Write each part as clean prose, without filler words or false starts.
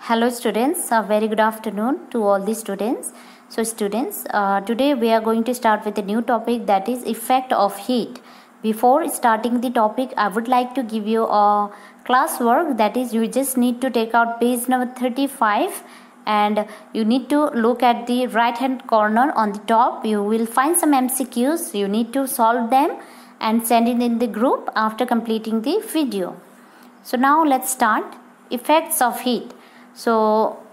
Hello students, a very good afternoon to all the students. So students, today we are going to start with a new topic, that is effect of heat. Before starting the topic, I would like to give you a classwork, that is you just need to take out page number 35 and you need to look at the right hand corner on the top. You will find some MCQs, you need to solve them and send it in the group after completing the video. So now let's start. Effects of heat. So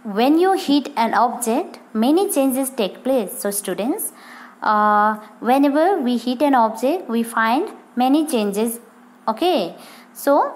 when you heat an object, many changes take place. So students, whenever we heat an object, we find many changes. Okay, so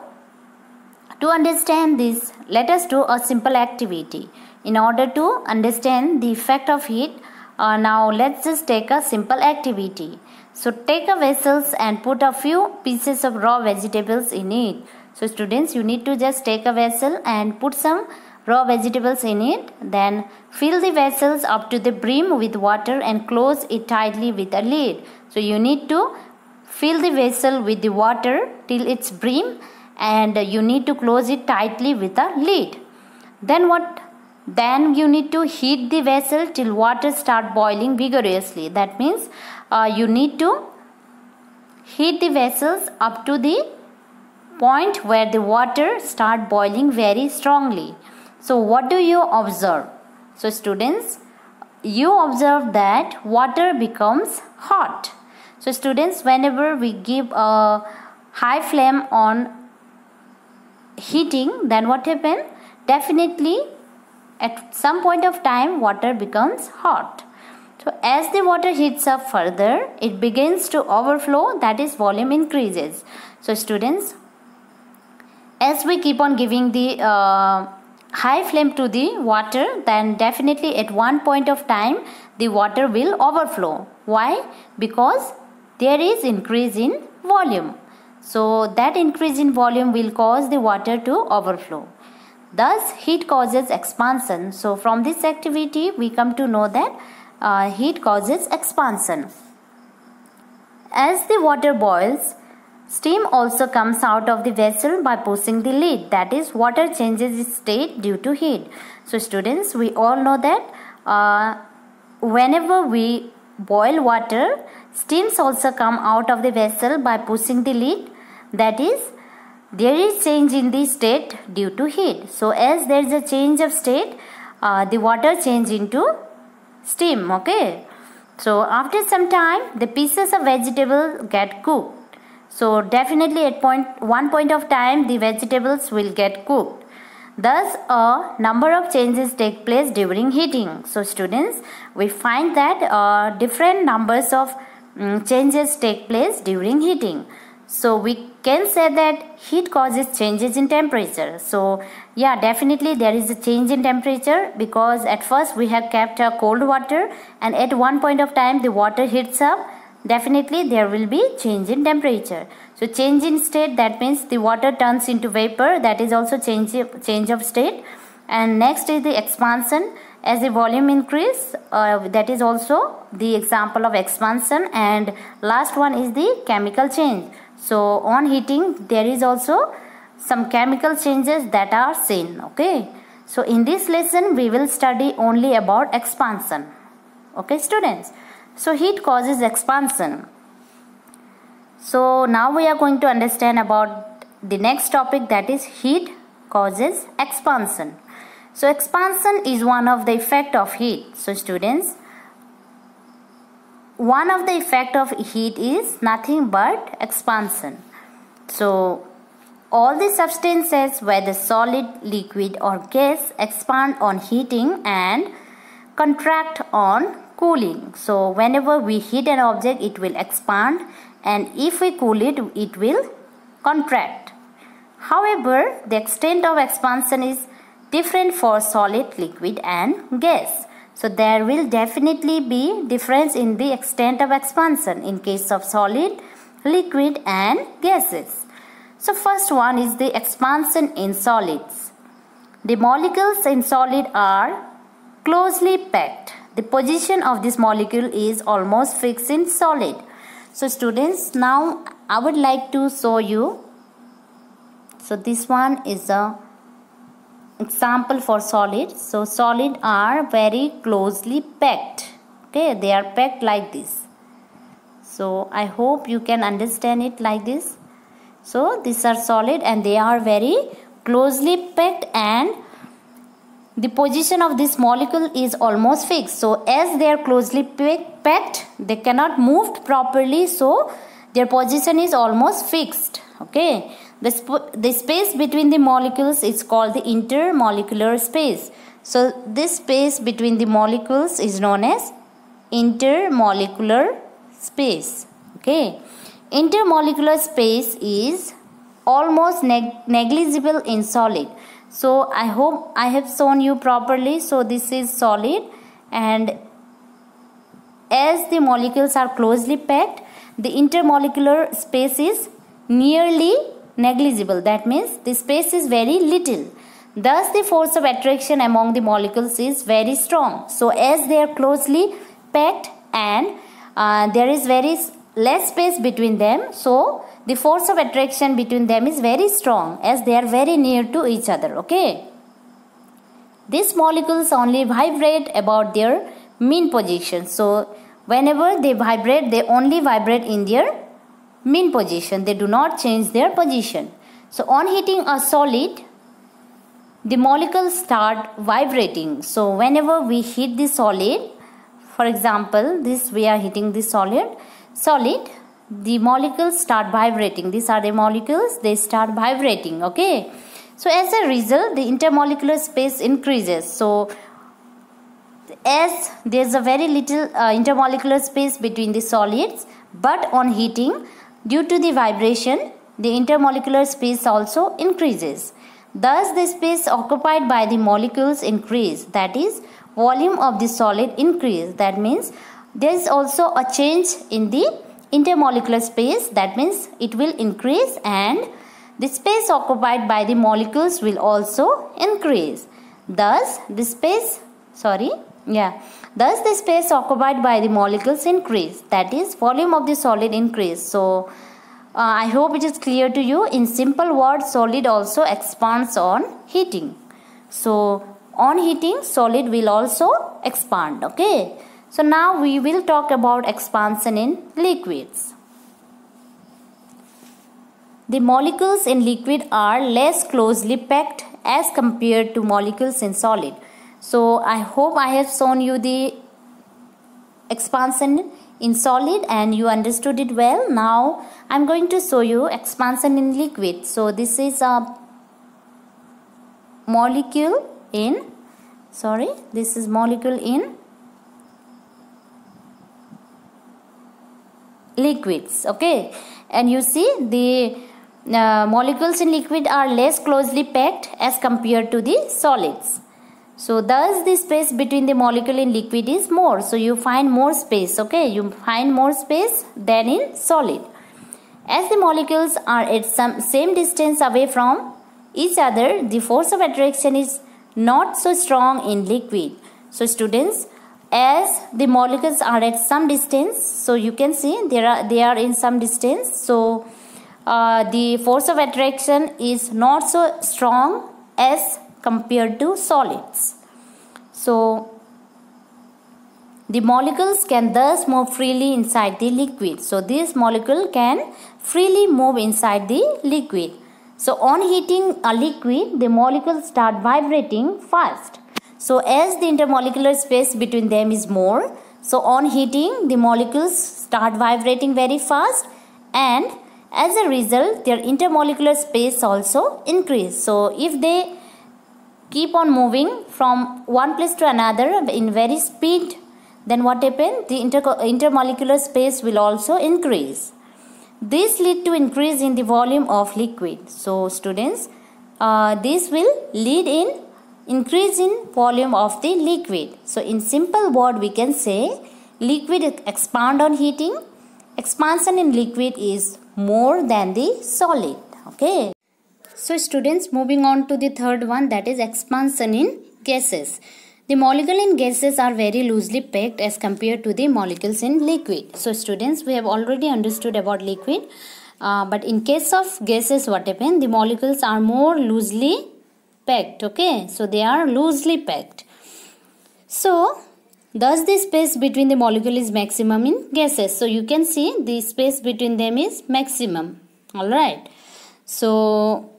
to understand this, let us do a simple activity. In order to understand the effect of heat, now let's just take a simple activity. So take a vessels and put a few pieces of raw vegetables in it. So students, you need to just take a vessel and put some raw vegetables in it. Then fill the vessels up to the brim with water and close it tightly with a lid. So you need to fill the vessel with the water till its brim and you need to close it tightly with a lid. Then what? Then you need to heat the vessel till water start boiling vigorously. That means you need to heat the vessels up to the point where the water start boiling very strongly. So what do you observe? So students, you observe that water becomes hot. So students, whenever we give a high flame on heating, then what happens? Definitely at some point of time water becomes hot. So as the water heats up further, it begins to overflow, that is volume increases. So students, as we keep on giving the high flame to the water, then definitely at one point of time the water will overflow. Why? Because there is increase in volume. So that increase in volume will cause the water to overflow. Thus heat causes expansion. So from this activity we come to know that heat causes expansion. As the water boils, steam also comes out of the vessel by pushing the lid. That is, water changes its state due to heat. So students, we all know that whenever we boil water, steams also come out of the vessel by pushing the lid. That is, there is change in the state due to heat. So as there is a change of state, the water change into steam. Okay. So after some time, the pieces of vegetable get cooked. So definitely at one point of time the vegetables will get cooked. Thus a number of changes take place during heating. So students, we find that different numbers of changes take place during heating. So we can say that heat causes changes in temperature. So yeah, definitely there is a change in temperature, because at first we have kept cold water and at one point of time the water heats up. Definitely there will be change in temperature. So change in state, that means the water turns into vapor, that is also change of state. And next is the expansion. As the volume increase, that is also the example of expansion. And last one is the chemical change. So on heating there is also some chemical changes that are seen. Okay. So in this lesson we will study only about expansion. Okay students. So heat causes expansion. So now we are going to understand about the next topic, that is heat causes expansion. So expansion is one of the effect of heat. So students, one of the effect of heat is nothing but expansion. So all the substances, whether solid, liquid or gas, expand on heating and contract on cooling. So whenever we heat an object, it will expand, and if we cool it, it will contract. However, the extent of expansion is different for solid, liquid and gas. So there will definitely be difference in the extent of expansion in case of solid, liquid and gases. So first one is the expansion in solids. The molecules in solid are closely packed. The position of this molecule is almost fixed in solid. So students, now I would like to show you. So this one is a example for solid. So solid are very closely packed. Okay, they are packed like this. So I hope you can understand it like this. So these are solid and they are very closely packed, and the position of this molecule is almost fixed. So as they are closely packed, they cannot move properly, so their position is almost fixed. Okay, the space between the molecules is called the intermolecular space. So this space between the molecules is known as intermolecular space. Okay, intermolecular space is almost negligible in solid. So I hope I have shown you properly. So this is solid, and as the molecules are closely packed, the intermolecular space is nearly negligible. That means the space is very little. Thus the force of attraction among the molecules is very strong. So as they are closely packed and there is very less space between them, so the force of attraction between them is very strong as they are very near to each other. Okay, these molecules only vibrate about their mean position. So whenever they vibrate, they only vibrate in their mean position. They do not change their position. So on heating a solid, the molecules start vibrating. So whenever we heat the solid, for example, this we are heating the solid, the molecules start vibrating. These are the molecules, they start vibrating. Okay, so as a result, the intermolecular space increases. So as there is a very little intermolecular space between the solids, but on heating, due to the vibration, the intermolecular space also increases. Thus the space occupied by the molecules increase, that is, volume of the solid increase. That means there is also a change in the intermolecular space. That means it will increase, and the space occupied by the molecules will also increase. Thus the space occupied by the molecules increase, that is, volume of the solid increase. So I hope it is clear to you. In simple words, solid also expands on heating. So on heating, solid will also expand. Okay, so now we will talk about expansion in liquids. The molecules in liquid are less closely packed as compared to molecules in solid. So I hope I have shown you the expansion in solid and you understood it well. Now I am going to show you expansion in liquid. So this is a molecule in liquids. Okay, and you see the molecules in liquid are less closely packed as compared to the solids. So thus the space between the molecule in liquid is more. So you find more space. Okay, you find more space than in solid. As the molecules are at some same distance away from each other, the force of attraction is not so strong in liquid. So students, as the molecules are at some distance, so you can see they are in some distance. So the force of attraction is not so strong as compared to solids. So the molecules can thus move freely inside the liquid. So this molecule can freely move inside the liquid. So on heating a liquid, the molecules start vibrating fast. So as the intermolecular space between them is more, so on heating the molecules start vibrating very fast, and as a result their intermolecular space also increase. So if they keep on moving from one place to another in very speed, then what happens? The intermolecular space will also increase. This lead to increase in the volume of liquid. So students, this will lead in increase in volume of the liquid. So in simple word we can say liquid expand on heating. Expansion in liquid is more than the solid. Okay. So students, moving on to the third one, that is expansion in gases. The molecules in gases are very loosely packed as compared to the molecules in liquid. So students, we have already understood about liquid. But in case of gases, what happens? The molecules are more loosely packed. Okay, so they are loosely packed. So thus the space between the molecule is maximum in gases. So you can see the space between them is maximum. Alright. So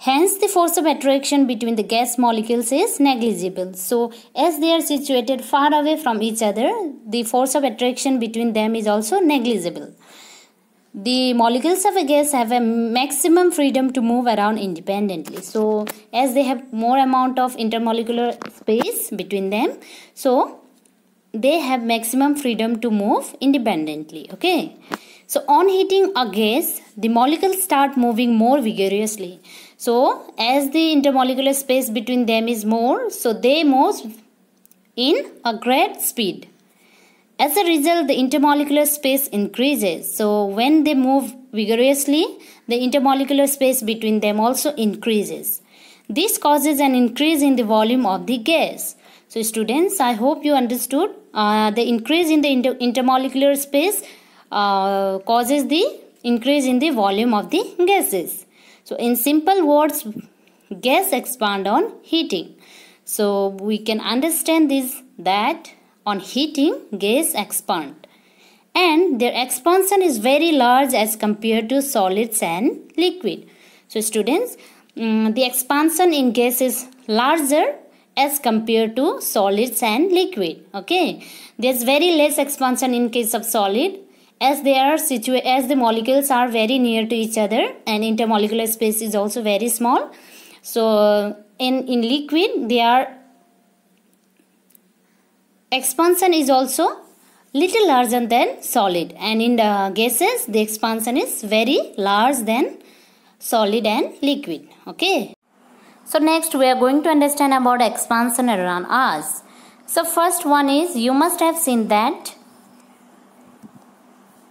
hence the force of attraction between the gas molecules is negligible. So as they are situated far away from each other, the force of attraction between them is also negligible. The molecules of a gas have a maximum freedom to move around independently. So as they have more amount of intermolecular space between them, so they have maximum freedom to move independently. Okay. So on heating a gas, the molecules start moving more vigorously. So as the intermolecular space between them is more, so they move in a great speed. As a result, the intermolecular space increases. So when they move vigorously, the intermolecular space between them also increases. This causes an increase in the volume of the gas. So students, I hope you understood. The increase in the intermolecular space causes the increase in the volume of the gases. So in simple words, gas expand on heating. So we can understand this, that on heating, gas expand, and their expansion is very large as compared to solids and liquid. So students, the expansion in gas is larger as compared to solids and liquid. Okay, there's very less expansion in case of solid, as they are as the molecules are very near to each other and intermolecular space is also very small. So in liquid, their expansion is also little larger than solid, and in the gases the expansion is very large than solid and liquid. Okay. So next we are going to understand about expansion around us. So first one is, you must have seen that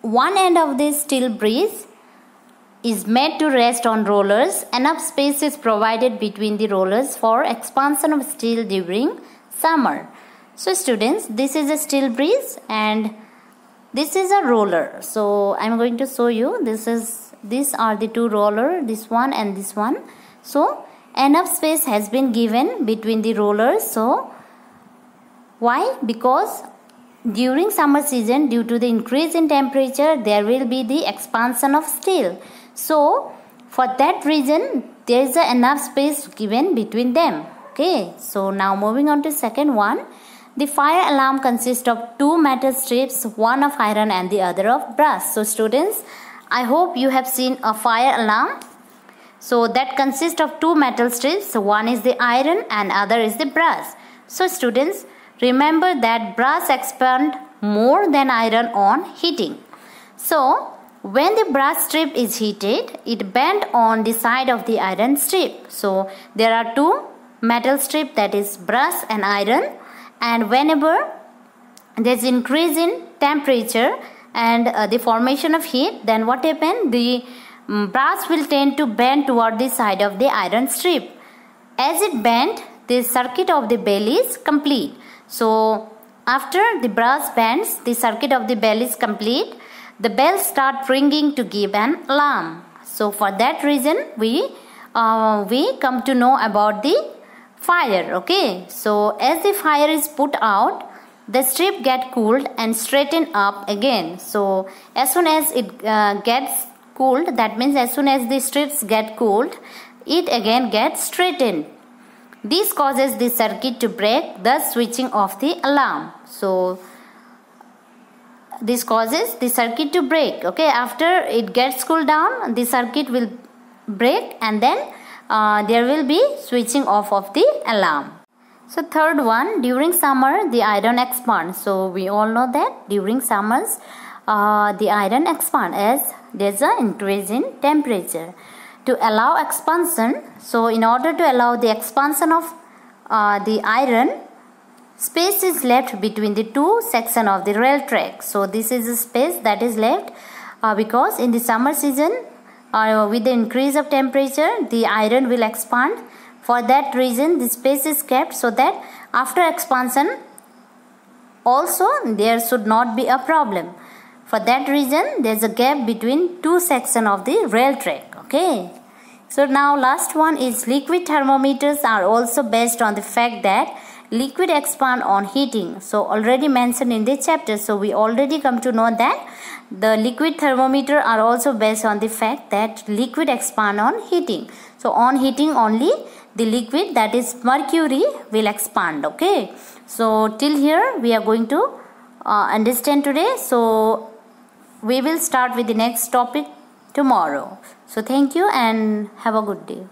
one end of this steel bridge is made to rest on rollers. Enough space is provided between the rollers for expansion of steel during summer. So students, this is a steel bridge and this is a roller. So I am going to show you. These are the two rollers, this one and this one. So enough space has been given between the rollers. So why? Because during summer season, due to the increase in temperature, there will be the expansion of steel. So for that reason, there is enough space given between them. Okay. So now moving on to second one. The fire alarm consists of two metal strips, one of iron and the other of brass. So students, I hope you have seen a fire alarm. So that consists of two metal strips. So one is the iron and other is the brass. So students, remember that brass expands more than iron on heating. So when the brass strip is heated, it bends on the side of the iron strip. So there are two metal strips, that is brass and iron. And whenever there is increase in temperature and the formation of heat, then what happens? The brass will tend to bend toward the side of the iron strip. As it bends, the circuit of the bell is complete. So after the brass bends, the circuit of the bell is complete. The bell starts ringing to give an alarm. So for that reason, we come to know about the fire. Okay, so as the fire is put out, the strip get cooled and straightened up again. So as soon as it gets cooled, that means as soon as the strips get cooled, it again gets straightened. This causes the circuit to break, thus switching off the alarm. So this causes the circuit to break. Okay, after it gets cooled down, the circuit will break and then there will be switching off of the alarm. So third one, during summer the iron expands. So we all know that during summers the iron expands as there is an increase in temperature. To allow expansion, so in order to allow the expansion of the iron, space is left between the two sections of the rail track. So this is a space that is left because in the summer season, with the increase of temperature, the iron will expand. For that reason, the space is kept so that after expansion also there should not be a problem. For that reason, there is a gap between two sections of the rail track. Okay, So now last one is liquid thermometers are also based on the fact that liquid expand on heating. So already mentioned in this chapter. So we already come to know that the liquid thermometer are also based on the fact that liquid expand on heating. So on heating only the liquid, that is mercury, will expand. Okay. So till here we are going to understand today. So we will start with the next topic tomorrow. So thank you and have a good day.